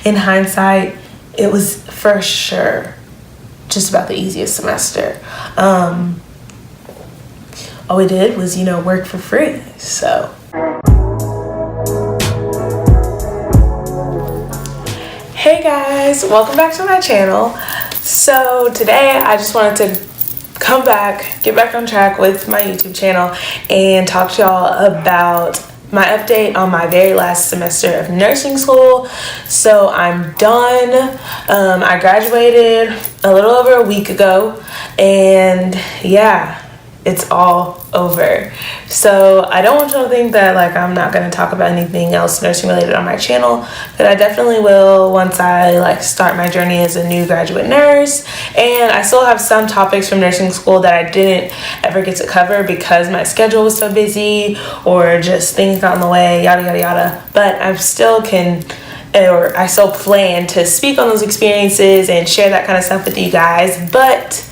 in hindsight, it was for sure just about the easiest semester. All we did was, work for free. So hey guys, welcome back to my channel. So today I just wanted to come back, get back on track with my YouTube channel and talk to y'all about my update on my very last semester of nursing school. So I'm done. I graduated a little over a week ago, and yeah, it's all over. So I don't want you to think that I'm not going to talk about anything else nursing related on my channel, but I definitely will once I start my journey as a new graduate nurse. And I still have some topics from nursing school that I didn't ever get to cover because my schedule was so busy or just things got in the way, yada yada yada. But I still plan to speak on those experiences and share that kind of stuff with you guys. But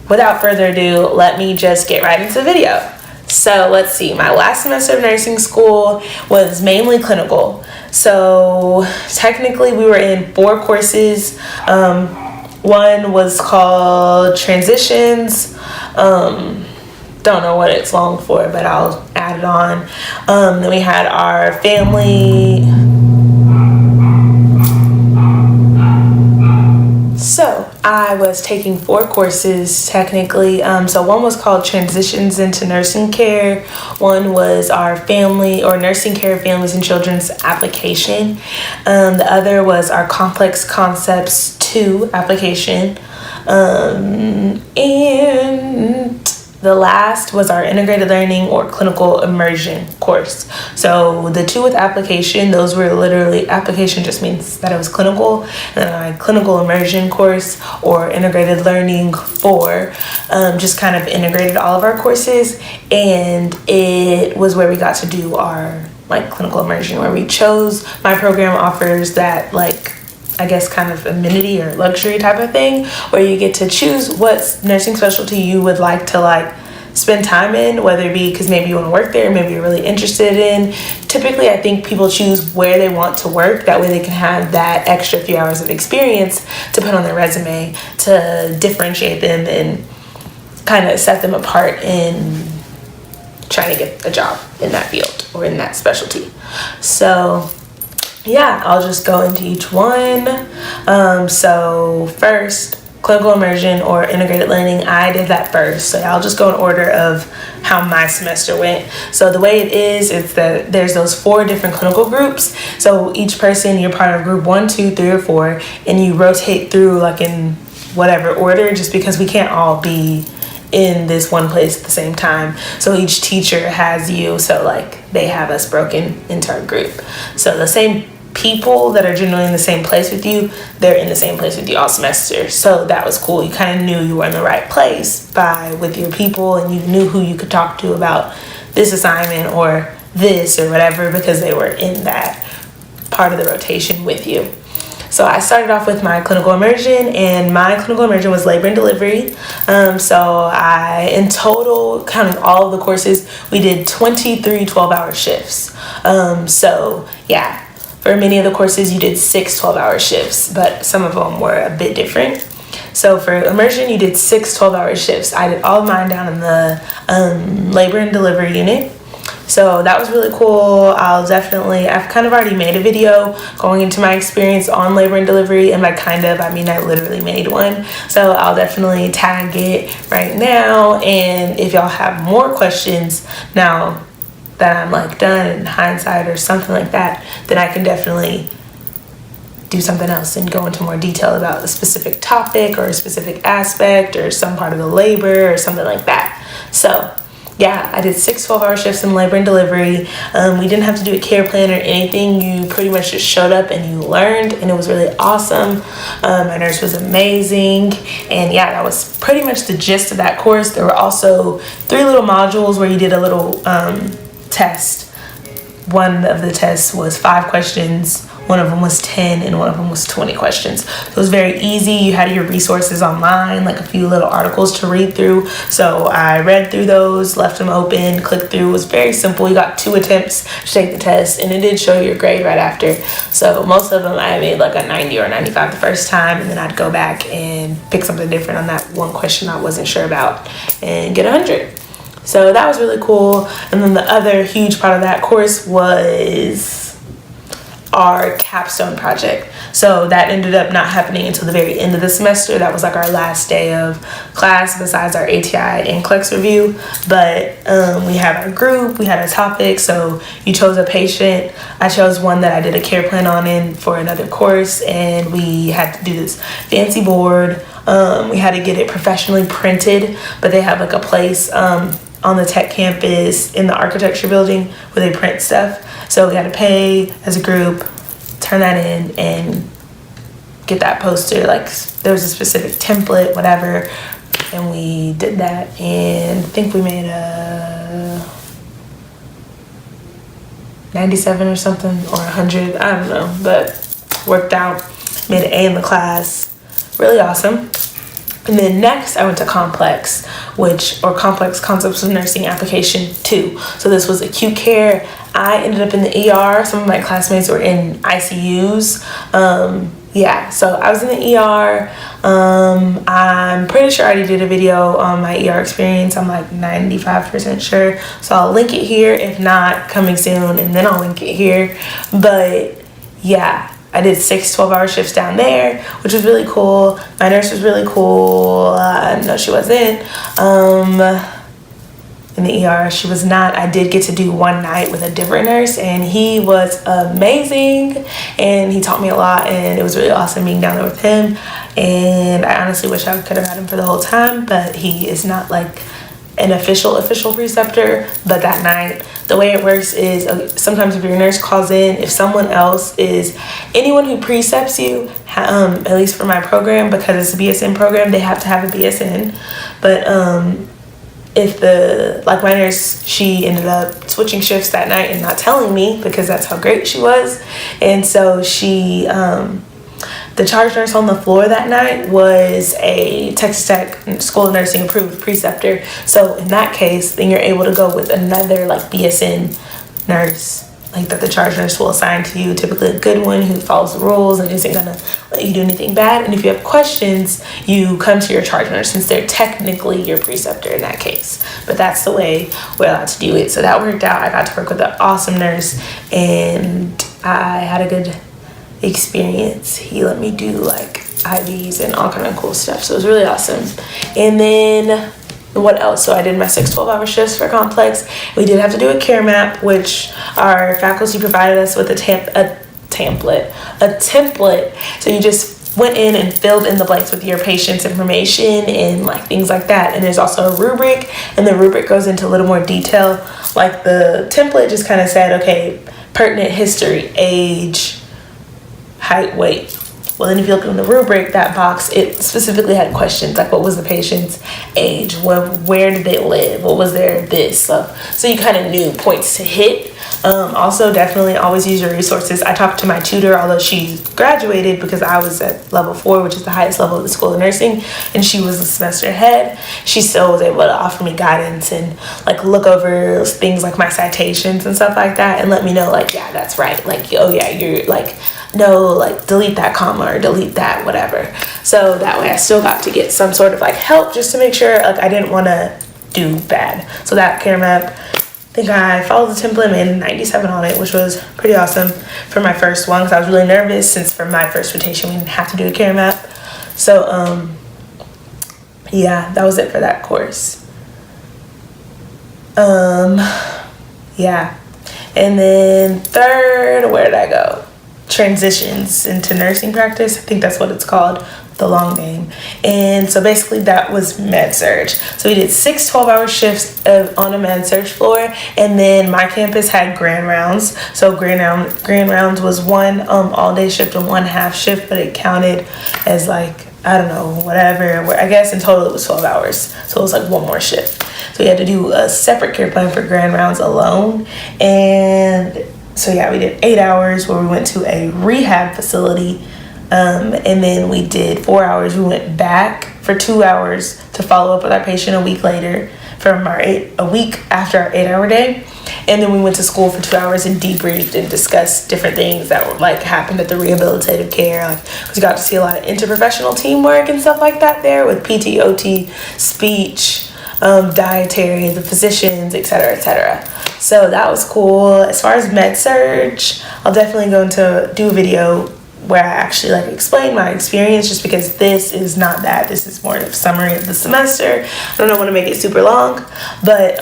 without further ado, let me just get right into the video. So let's see, my last semester of nursing school was mainly clinical. So technically we were in 4 courses. One was called Transitions. Don't know what it's long for, but I'll add it on. Then we had our family. So I was taking 4 courses technically. So one was called Transitions into Nursing Care. One was our family or Nursing Care Families and Children's application. The other was our Complex Concepts 2 application. And the last was our Integrated Learning or Clinical Immersion course. So the 2 with application, those were literally, application just means that it was clinical, and then my Clinical Immersion course or Integrated Learning 4 just kind of integrated all of our courses, and it was where we got to do our clinical immersion, where we chose. My program offers that I guess kind of amenity or luxury type of thing, where you get to choose what nursing specialty you would like to spend time in, whether it be because maybe you want to work there, maybe you're really interested in. Typically, I think people choose where they want to work. That way they can have that extra few hours of experience to put on their resume to differentiate them and kind of set them apart in trying to get a job in that field or in that specialty. So yeah, I'll just go into each one. So first, clinical immersion or integrated learning, I did that first. So I'll just go in order of how my semester went. So the way it is that there's those 4 different clinical groups. So each person, you're part of group 1, 2, 3, or 4, and you rotate through in whatever order, just because we can't all be in this one place at the same time. So each teacher has you, so they have us broken into our group. So the same people that are generally in the same place with you, they're in the same place with you all semester. So that was cool. You kind of knew you were in the right place with your people, and you knew who you could talk to about this assignment or this or whatever, because they were in that part of the rotation with you. So I started off with my clinical immersion, and my clinical immersion was labor and delivery. So in total, counting all of the courses, we did 23 12-hour shifts. So yeah, for many of the courses, you did 6 12-hour shifts, but some of them were a bit different. So for immersion, you did 6 12-hour shifts. I did all of mine down in the labor and delivery unit. So that was really cool. I've kind of already made a video going into my experience on labor and delivery, and I literally made one. So I'll definitely tag it right now. And if y'all have more questions now that I'm done in hindsight or something like that, then I can definitely do something else and go into more detail about a specific topic or a specific aspect or some part of the labor or something like that. So yeah, I did 6 12-hour shifts in labor and delivery. We didn't have to do a care plan or anything. You pretty much just showed up and you learned, and it was really awesome. My nurse was amazing, and yeah, that was pretty much the gist of that course. There were also 3 little modules where you did a little test. One of the tests was 5 questions one of them was 10, and one of them was 20 questions. So it was very easy. You had your resources online, like a few little articles to read through. So I read through those, left them open, clicked through. It was very simple. You got 2 attempts to take the test, and it did show your grade right after. So most of them I made like a 90 or 95 the first time, and then I'd go back and pick something different on that one question I wasn't sure about and get 100. So that was really cool. And then the other huge part of that course was our capstone project. So that ended up not happening until the very end of the semester. That was like our last day of class besides our ATI and CLEX review. But we had our group, we had a topic. So you chose a patient. I chose one that I did a care plan on in for another course, and we had to do this fancy board. We had to get it professionally printed, but they have like a place on the tech campus in the architecture building where they print stuff. So we had to pay as a group, turn that in, and get that poster. Like there was a specific template, whatever, and we did that. And I think we made a 97 or something, or 100, I don't know, but worked out. Made an A in the class. Really awesome. And then next I went to Complex, Complex Concepts of Nursing Application 2. So this was acute care. I ended up in the ER. Some of my classmates were in ICUs. So I was in the ER. I'm pretty sure I already did a video on my ER experience. I'm like 95% sure. So I'll link it here. If not, coming soon, and then I'll link it here. But yeah, I did 6 12-hour shifts down there, which was really cool. My nurse was really cool. No, she wasn't. In the ER, she was not. I did get to do one night with a different nurse, and he was amazing, and he taught me a lot, and it was really awesome being down there with him. And I honestly wish I could have had him for the whole time, but he is not like an official preceptor. But that night, the way it works is sometimes if your nurse calls in, if someone else is, anyone who precepts you, at least for my program, because it's a BSN program, they have to have a BSN. But if my nurse, she ended up switching shifts that night and not telling me, because that's how great she was. And so she the charge nurse on the floor that night was a Texas Tech School of Nursing approved preceptor. So in that case, then you're able to go with another like BSN nurse, like that the charge nurse will assign to you, typically a good one who follows the rules and isn't gonna let you do anything bad. And if you have questions, you come to your charge nurse, since they're technically your preceptor in that case. But that's the way we're allowed to do it. So that worked out. I got to work with an awesome nurse, and I had a good experience. He let me do like IVs and all kind of cool stuff. So it was really awesome. And then what else? So I did my 6 12-hour shifts for Complex. We did have to do a care map, which our faculty provided us with a template. So you just went in and filled in the blanks with your patient's information and like things like that. And there's also a rubric, and the rubric goes into a little more detail. Like the template just kind of said, okay, pertinent history, age, height, weight. Well, then if you look in the rubric, that box, it specifically had questions like, what was the patient's age? Where did they live? What was their this? So you kind of knew points to hit. Also, definitely always use your resources. I talked to my tutor, although she graduated, because I was at level 4, which is the highest level of the School of Nursing, and she was a semester ahead. She still was able to offer me guidance and like look over things like my citations and stuff like that, and let me know like, yeah, that's right. Like, oh yeah, you're like, no, like delete that comma or delete that whatever. So that way I still got to get some sort of like help, just to make sure like I didn't want to do bad. So that care map, I think I followed the template, made a 97 on it, which was pretty awesome for my first one, because I was really nervous, since for my first rotation we didn't have to do a care map. So yeah, that was it for that course. Yeah, and then third, where did I go? Transitions into nursing practice. I think that's what it's called, the long name. And so basically that was med surg. So we did 6 12-hour shifts on a med surg floor, and then my campus had grand rounds. So grand rounds was one all-day shift and one half shift, but it counted as like, I don't know, whatever. I guess in total it was 12 hours. So it was like one more shift. So we had to do a separate care plan for grand rounds alone. And So yeah, we did 8 hours where we went to a rehab facility. And then we did 4 hours. We went back for 2 hours to follow up with our patient a week later from a week after our 8-hour day. And then we went to school for 2 hours and debriefed and discussed different things that were like happened at the rehabilitative care. Like, we got to see a lot of interprofessional teamwork and stuff like that there with PT, OT, speech, dietary, the physicians, etc., etc. So that was cool. As far as med surge, I'll definitely do a video where I actually like explain my experience, just because this is not that. This is more of a summary of the semester. I don't want to make it super long, but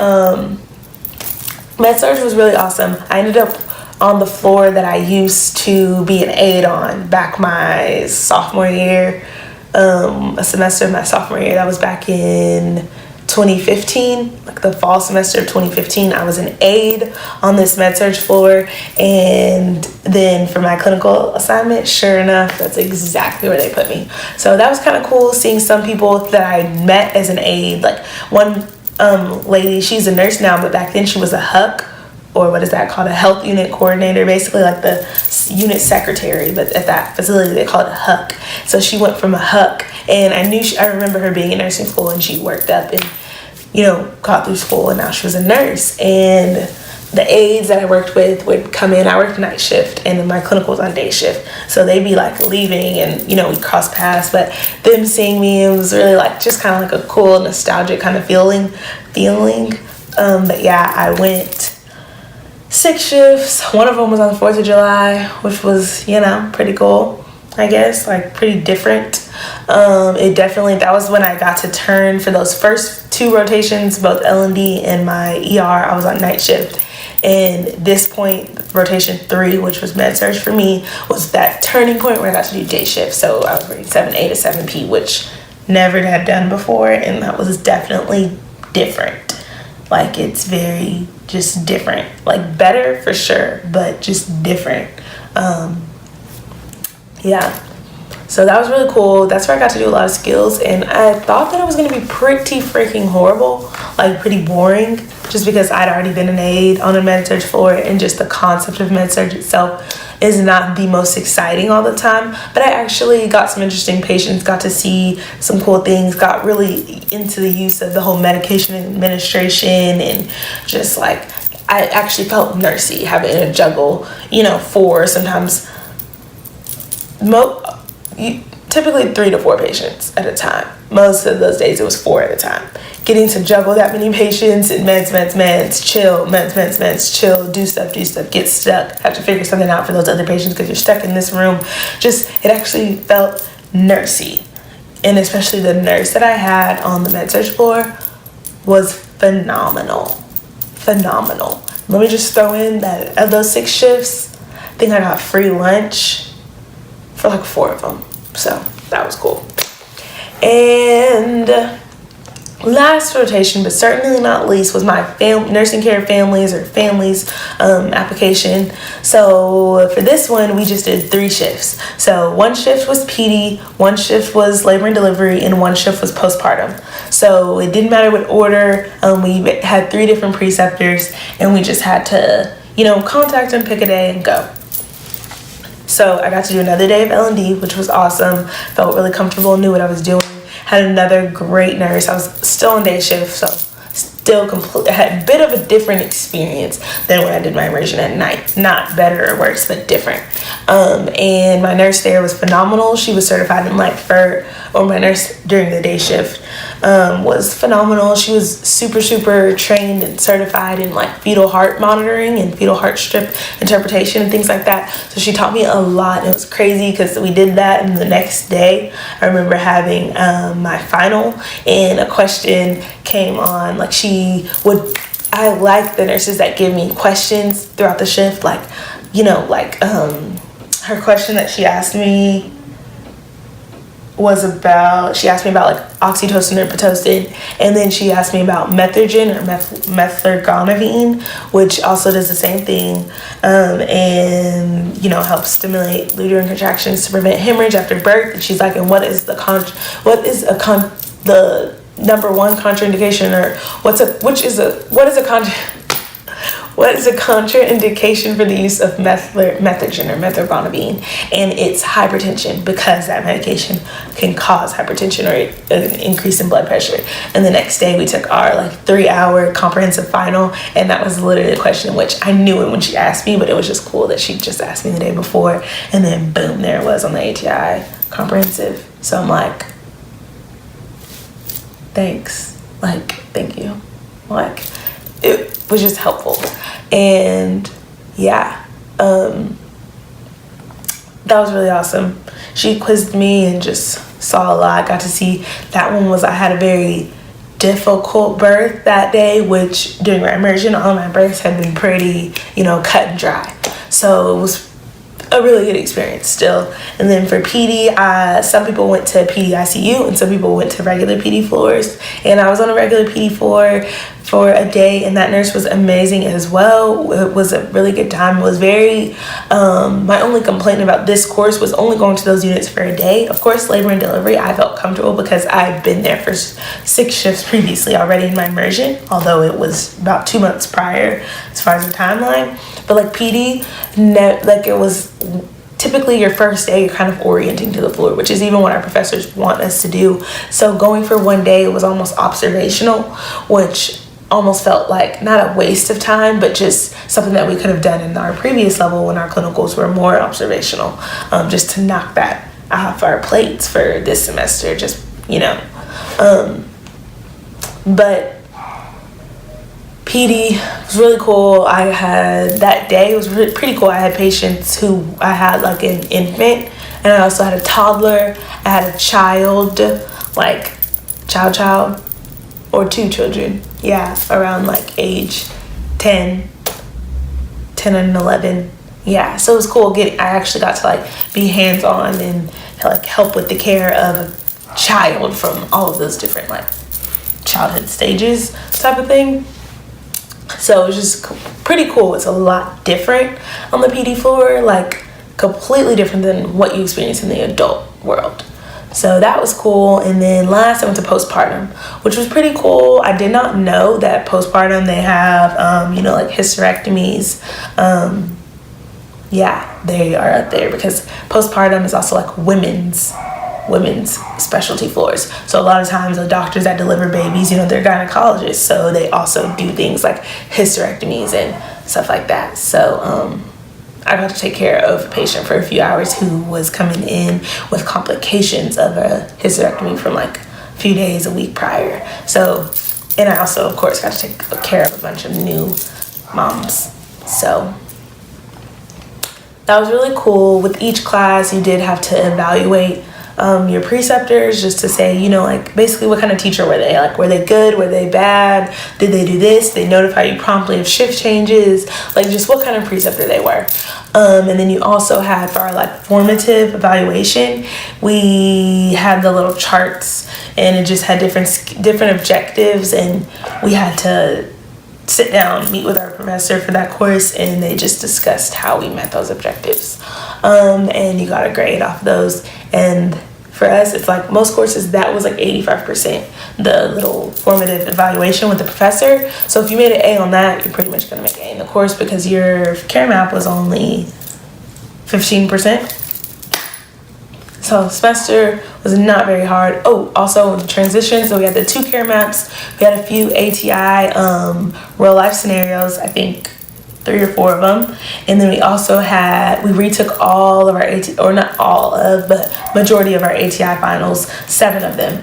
med surge was really awesome. I ended up on the floor that I used to be an aide on back my sophomore year, a semester of my sophomore year. That was back in 2015, like the fall semester of 2015. I was an aide on this med surge floor, and then for my clinical assignment, sure enough, that's exactly where they put me. So that was kind of cool, seeing some people that I met as an aide. Like one lady, she's a nurse now, but back then she was a HUC, or what is that called, a health unit coordinator, basically like the unit secretary, but at that facility they call it a HUC. So she went from a HUC, and I remember her being in nursing school, and she worked up and, got through school, and now she was a nurse. And the aides that I worked with would come in. I worked night shift, and then my clinical was on day shift, so they'd be like leaving, and we cross paths, but them seeing me, it was really like just kind of like a cool nostalgic kind of feeling. But yeah, I went 6 shifts. One of them was on the 4th of July, which was, pretty cool, I guess, like pretty different. That was when I got to turn for those first 2 rotations, both L&D and my ER. I was on night shift. And this point, rotation 3, which was med surge for me, was that turning point where I got to do day shift. So I was working 7A to 7P, which never had done before. And that was definitely different. Like, it's very just different, like better for sure, but just different. Yeah, so that was really cool. That's where I got to do a lot of skills, and I thought that it was going to be pretty freaking horrible, like pretty boring, just because I'd already been an aide on a med surge floor, and just the concept of med surge itself is not the most exciting all the time. But I actually got some interesting patients, got to see some cool things, got really into the use of the whole medication administration, and just like I actually felt nursey having to juggle, 4, sometimes typically 3 to 4 patients at a time. Most of those days it was 4 at a time. Getting to juggle that many patients and meds, chill, meds, chill, do stuff, get stuck, have to figure something out for those other patients because you're stuck in this room. It actually felt nursey. And especially the nurse that I had on the med surge floor was phenomenal. Let me just throw in that of those 6 shifts, I think I got free lunch for like 4 of them. So that was cool. And last rotation, but certainly not least, was my nursing care families application. So for this one, we just did 3 shifts. So 1 shift was PD, 1 shift was labor and delivery, and 1 shift was postpartum. So it didn't matter what order. We had 3 different preceptors, and we just had to, contact them, pick a day, and go. So I got to do another day of L&D, which was awesome. Felt really comfortable, knew what I was doing. Had another great nurse. I was still on day shift, so I had a bit of a different experience than when I did my immersion at night. Not better or worse, but different. And my nurse there was phenomenal. She was certified in my nurse during the day shift was phenomenal. She was super trained and certified in fetal heart monitoring and fetal heart strip interpretation and things like that. So she taught me a lot. And it was crazy because we did that, and the next day I remember having my final, and a question came on. I like the nurses that give me questions throughout the shift, her question that she asked me was about oxytocin or Pitocin, and then she asked me about Methergin or methergonavine, which also does the same thing, and helps stimulate luteal contractions to prevent hemorrhage after birth. And she's like, and what is the number 1 contraindication, or what is a what is a contraindication for the use of methotrexate or methylphenidate? And it's hypertension, because that medication can cause hypertension or an increase in blood pressure. And the next day we took our like 3-hour comprehensive final, and that was literally a question which I knew it when she asked me, but it was just cool that she just asked me the day before, and then boom, there it was on the ATI comprehensive. So I'm like, thanks, like, thank you. Like, it was just helpful. And yeah, that was really awesome. She quizzed me and just saw a lot. Got to see, that one was, I had a very difficult birth that day, which during our immersion, all my births had been pretty, cut and dry. So it was a really good experience still. And then for PD, some people went to PD ICU and some people went to regular PD floors, and I was on a regular PD floor for a day, and that nurse was amazing as well. It was a really good time. It was very, my only complaint about this course was only going to those units for a day. Of course, labor and delivery, I felt comfortable because I'd been there for 6 shifts previously already in my immersion, although it was about 2 months prior as far as the timeline. But like PD, it was typically your first day, you're kind of orienting to the floor, which is even what our professors want us to do. So going for one day, it was almost observational, which almost felt like not a waste of time, but just something that we could have done in our previous level when our clinicals were more observational, just to knock that off our plates for this semester, but PD was really cool. I had, that day, it was pretty cool. I had patients who, I had like an infant, and I also had a toddler. I had a child, like child, or 2 children. Yeah, around like age 10 and 11. Yeah, so it was cool. I actually got to like be hands-on and like help with the care of a child from all of those different like childhood stages type of thing. So it was just pretty cool. It's a lot different on the PD floor, like completely different than what you experience in the adult world. So that was cool. And then last I went to postpartum, which was pretty cool. I did not know that postpartum they have, like hysterectomies. Yeah, they are up there because postpartum is also like women's specialty floors. So a lot of times the doctors that deliver babies, they're gynecologists, so they also do things like hysterectomies and stuff like that. So I got to take care of a patient for a few hours who was coming in with complications of a hysterectomy from like a few days, a week prior. So, and I also, of course, got to take care of a bunch of new moms. So that was really cool. With each class, you did have to evaluate your preceptors, just to say, like basically what kind of teacher were they? Like, were they good? Were they bad? Did they do this? They notify you promptly of shift changes? Like, just what kind of preceptor they were. And then you also had, for our like formative evaluation, we had the little charts, and it just had different objectives, and we had to sit down, meet with our professor for that course, and they just discussed how we met those objectives. And you got a grade off those. And for us, it's like most courses, that was like 85%, the little formative evaluation with the professor. So if you made an A on that, you're pretty much going to make an A in the course, because your care map was only 15%. So semester was not very hard. Oh, also the transition. So we had the 2 care maps. We had a few ATI real life scenarios, I think 3 or 4 of them. And then we also we retook all of our or not all of, but majority of our ATI finals, 7 of them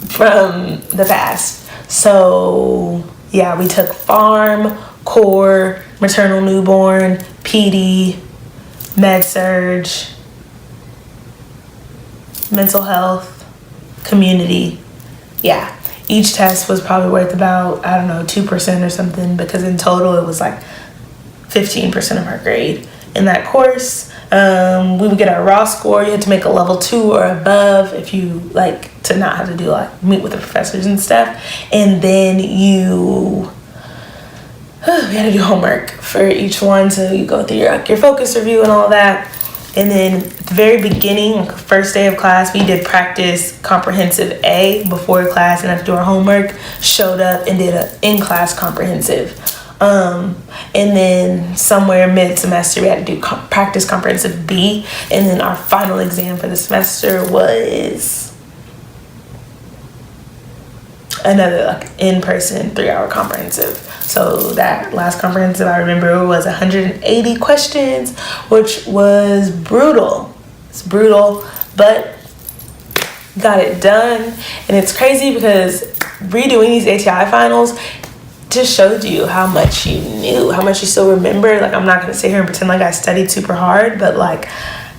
from the past. So yeah, we took farm, core, maternal newborn, PD, med surge, mental health, community. Yeah, each test was probably worth about, 2% or something, because in total it was like 15% of our grade in that course. We would get our raw score. You had to make a level 2 or above if you like to not have to do like meet with the professors and stuff. And then we had to do homework for each one, so you go through your focus review and all that. And then at the very beginning, first day of class, we did practice comprehensive A before class, and after our homework, showed up and did an in-class comprehensive. And then somewhere mid-semester, we had to do practice comprehensive B. And then our final exam for the semester was another like in-person 3-hour comprehensive. So that last comprehensive I remember was 180 questions, which was brutal. It's brutal, but got it done. And it's crazy because redoing these ATI finals just showed you how much you knew, how much you still remember. Like, I'm not gonna sit here and pretend like I studied super hard, but like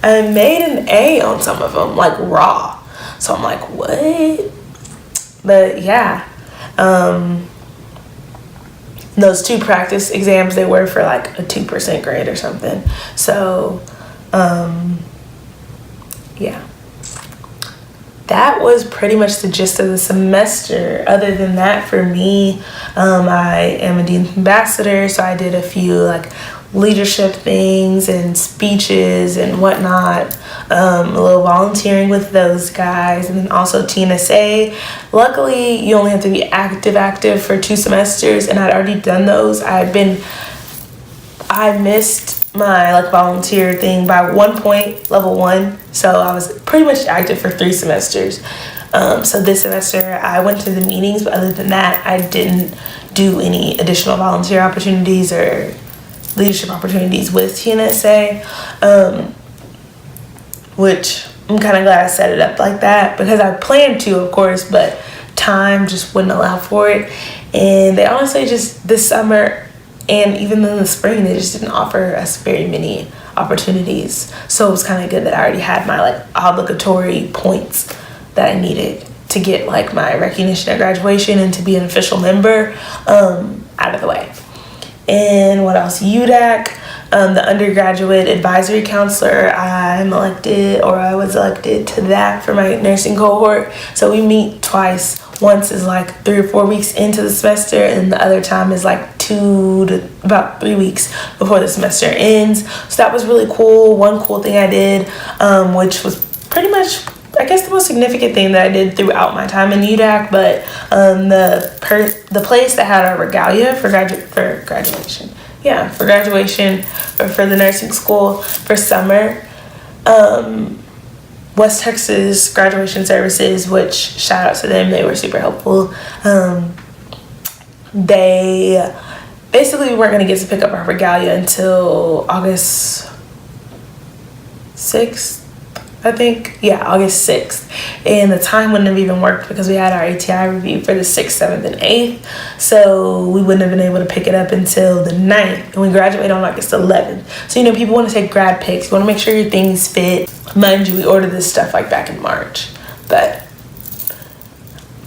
I made an A on some of them, like raw. So I'm like, what? But yeah, those 2 practice exams, they were for like a 2% grade or something. So yeah, that was pretty much the gist of the semester. Other than that, for me, I am a Dean's Ambassador, so I did a few like leadership things and speeches and whatnot, a little volunteering with those guys, and then also TNSA. Luckily, you only have to be active for 2 semesters, and I'd already done those. I missed my like volunteer thing by 1 point, level 1, so I was pretty much active for 3 semesters. So this semester I went to the meetings, but other than that, I didn't do any additional volunteer opportunities or leadership opportunities with TNSA, which I'm kind of glad I set it up like that, because I planned to, of course, but time just wouldn't allow for it. And they honestly just, this summer and even in the spring, they just didn't offer us very many opportunities. So it was kind of good that I already had my like obligatory points that I needed to get like my recognition at graduation and to be an official member out of the way. And what else? UDAC, the undergraduate advisory counselor, I was elected to that for my nursing cohort. So we meet twice. Once is like 3 or 4 weeks into the semester, and the other time is like 2 to about 3 weeks before the semester ends. So that was really cool. One cool thing I did, which was pretty much, I guess, the most significant thing that I did throughout my time in UDAC, but the place that had our regalia for graduation, or for the nursing school for summer, West Texas Graduation Services, which shout out to them, they were super helpful. They basically weren't going to get to pick up our regalia until August 6th. I think, yeah, August 6th. And the time wouldn't have even worked because we had our ATI review for the 6th, 7th, and 8th. So we wouldn't have been able to pick it up until the 9th. And we graduate on August 11th. So, people want to take grad pics. You want to make sure your things fit. Mind you, we ordered this stuff like back in March. But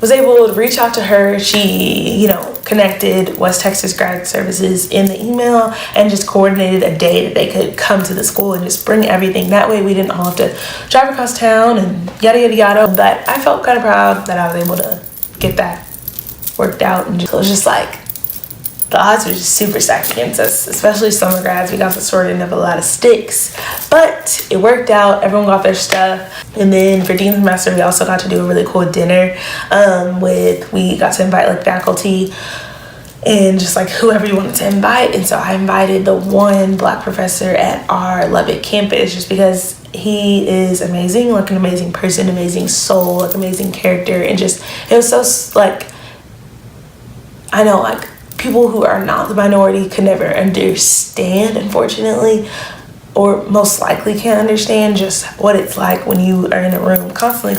was able to reach out to her. She, connected West Texas Grad Services in the email and just coordinated a day that they could come to the school and just bring everything. That way we didn't all have to drive across town and yada, yada, yada. But I felt kind of proud that I was able to get that worked out. And it was just like, the odds were just super stacked against us, especially summer grads. We got the short end of a lot of sticks, but it worked out. Everyone got their stuff. And then for Dean's Master, we also got to do a really cool dinner we got to invite like faculty and just like whoever you wanted to invite. And so I invited the one Black professor at our Lubbock campus just because he is amazing, like an amazing person, amazing soul, like amazing character. And just, it was so like, I know like people who are not the minority could never understand, unfortunately, or most likely can't understand just what it's like when you are in a room constantly,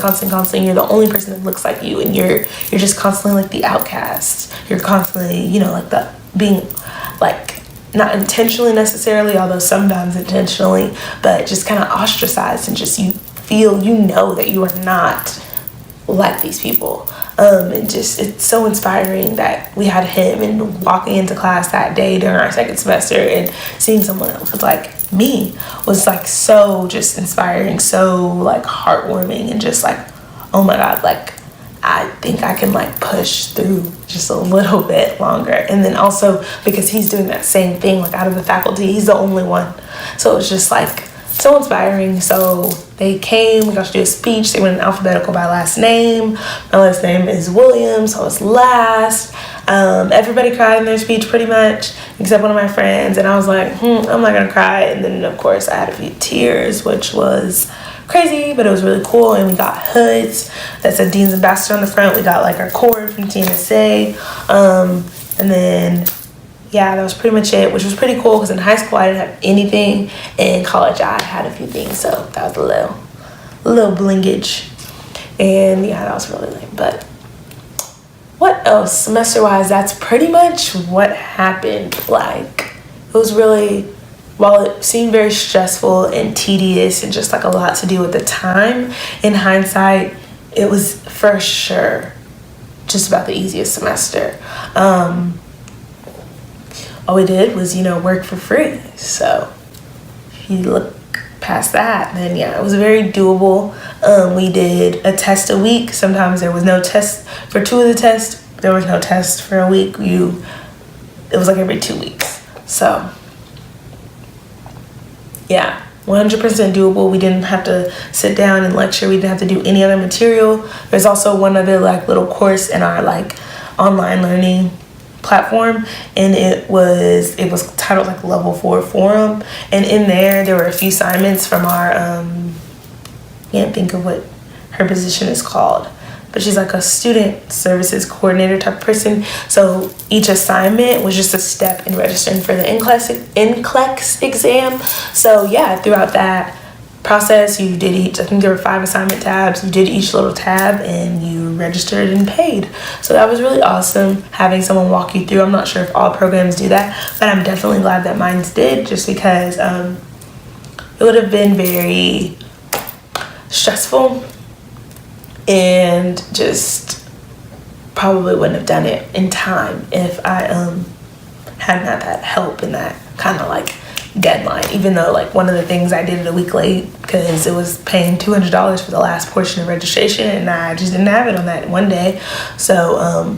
you're the only person that looks like you, and you're just constantly like the outcast. You're constantly, like the being like not intentionally necessarily, although sometimes intentionally, but just kind of ostracized, and just you feel that you are not like these people. And just, it's so inspiring that we had him, and walking into class that day during our second semester and seeing someone else was like me was like so just inspiring, so like heartwarming, and just like, oh my God, like I think I can like push through just a little bit longer. And then also because he's doing that same thing, like out of the faculty, he's the only one. So it's just like so inspiring. So they came, we got to do a speech. They went in alphabetical by last name. My last name is Williams, so I was last. Everybody cried in their speech pretty much, except one of my friends. And I was like, I'm not gonna cry. And then of course I had a few tears, which was crazy, but it was really cool. And we got hoods that said Dean's Ambassador on the front. We got like our cord from TNSA. And then, yeah, that was pretty much it, which was pretty cool because in high school I didn't have anything. In college I had a few things, so that was a little blingage. And yeah, that was really lame. But what else? Semester-wise, that's pretty much what happened. Like, it was really, while it seemed very stressful and tedious and just like a lot to do at the time, in hindsight, it was for sure just about the easiest semester. All we did was, work for free. So if you look past that, then yeah, it was very doable. We did a test a week. Sometimes there was no test for 2 of the tests. There was no test for a week. It was like every 2 weeks. So yeah, 100% doable. We didn't have to sit down and lecture. We didn't have to do any other material. There's also one other like little course in our like online learning platform, and it was titled like Level 4 Forum, and in there were a few assignments from our can't think of what her position is called, but she's like a student services coordinator type person. So each assignment was just a step in registering for the NCLEX exam. So yeah, throughout that process, you did each, I think there were 5 assignment tabs. You did each little tab and you registered and paid. So that was really awesome having someone walk you through. I'm not sure if all programs do that, but I'm definitely glad that mine did, just because it would have been very stressful and just probably wouldn't have done it in time if I hadn't had that help and that kind of like deadline. Even though like one of the things I did it a week late because it was paying $200 for the last portion of registration, and I just didn't have it on that one day, so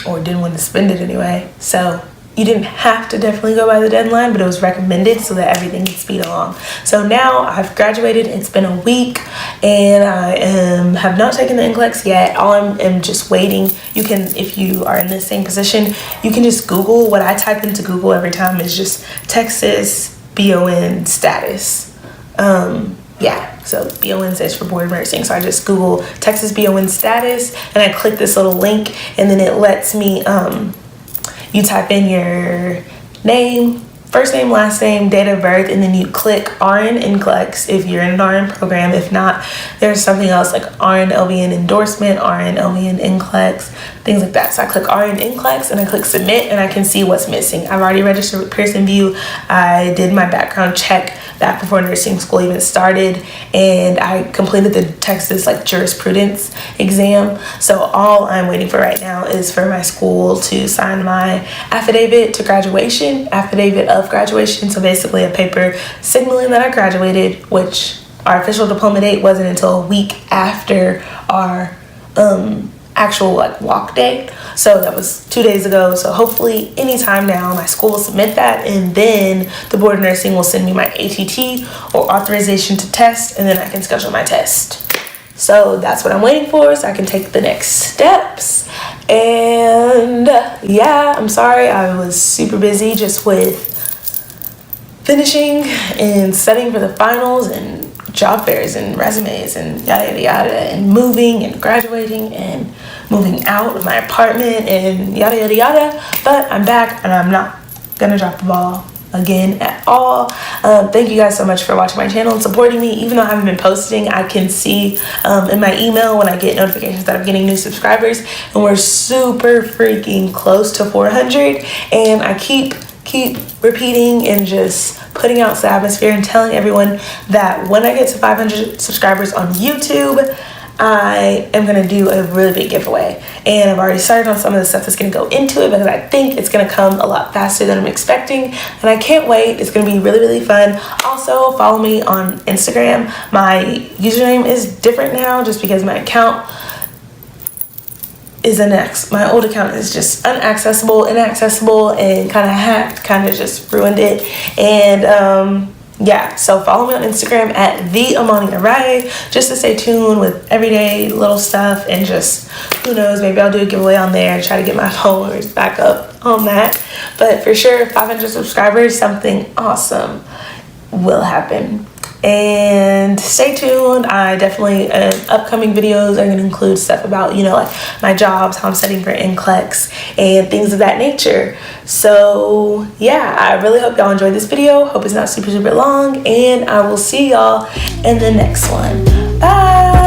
or didn't want to spend it anyway. So you didn't have to definitely go by the deadline, but it was recommended so that everything could speed along. So now I've graduated. It's been a week, and I have not taken the NCLEX yet. All I'm just waiting. You can, if you are in the same position, you can just Google. What I type into Google every time is just Texas BON status. Yeah, so BON stands for Board of Nursing. So I just Google Texas BON status, and I click this little link, and then it lets me you type in your name, first name, last name, date of birth, and then you click RN NCLEX if you're in an RN program. If not, there's something else like RN LVN endorsement, RN LVN NCLEX, things like that. So I click RN NCLEX and I click submit, and I can see what's missing. I've already registered with Pearson VUE. I did my background check back before nursing school even started, and I completed the Texas like jurisprudence exam. So all I'm waiting for right now is for my school to sign my affidavit of graduation. So basically a paper signaling that I graduated, which our official diploma date wasn't until a week after our actual like walk date. So that was 2 days ago. So hopefully anytime now my school will submit that, and then the Board of Nursing will send me my ATT or authorization to test, and then I can schedule my test. So that's what I'm waiting for, so I can take the next steps. And yeah, I'm sorry I was super busy just with finishing and studying for the finals and job fairs and resumes and yada yada yada, and moving and graduating and moving out of my apartment and yada yada yada. But I'm back, and I'm not gonna drop the ball again at all. Thank you guys so much for watching my channel and supporting me. Even though I haven't been posting, I can see in my email when I get notifications that I'm getting new subscribers, and we're super freaking close to 400. And I keep repeating and just putting out the atmosphere and telling everyone that when I get to 500 subscribers on YouTube, I am going to do a really big giveaway. And I've already started on some of the stuff that's going to go into it, because I think it's going to come a lot faster than I'm expecting, and I can't wait. It's going to be really, really fun. Also, follow me on Instagram. My username is different now just because my account is my old account is just inaccessible, and kind of hacked, kind of just ruined it. And yeah, so follow me on Instagram at the AMANI ARAYE just to stay tuned with everyday little stuff, and just, who knows, maybe I'll do a giveaway on there and try to get my followers back up on that. But for sure, 500 subscribers, something awesome will happen. And stay tuned. I definitely, upcoming videos are going to include stuff about, you know, like my jobs, how I'm studying for NCLEX and things of that nature. So yeah, I really hope y'all enjoyed this video. Hope it's not super long, and I will see y'all in the next one. Bye.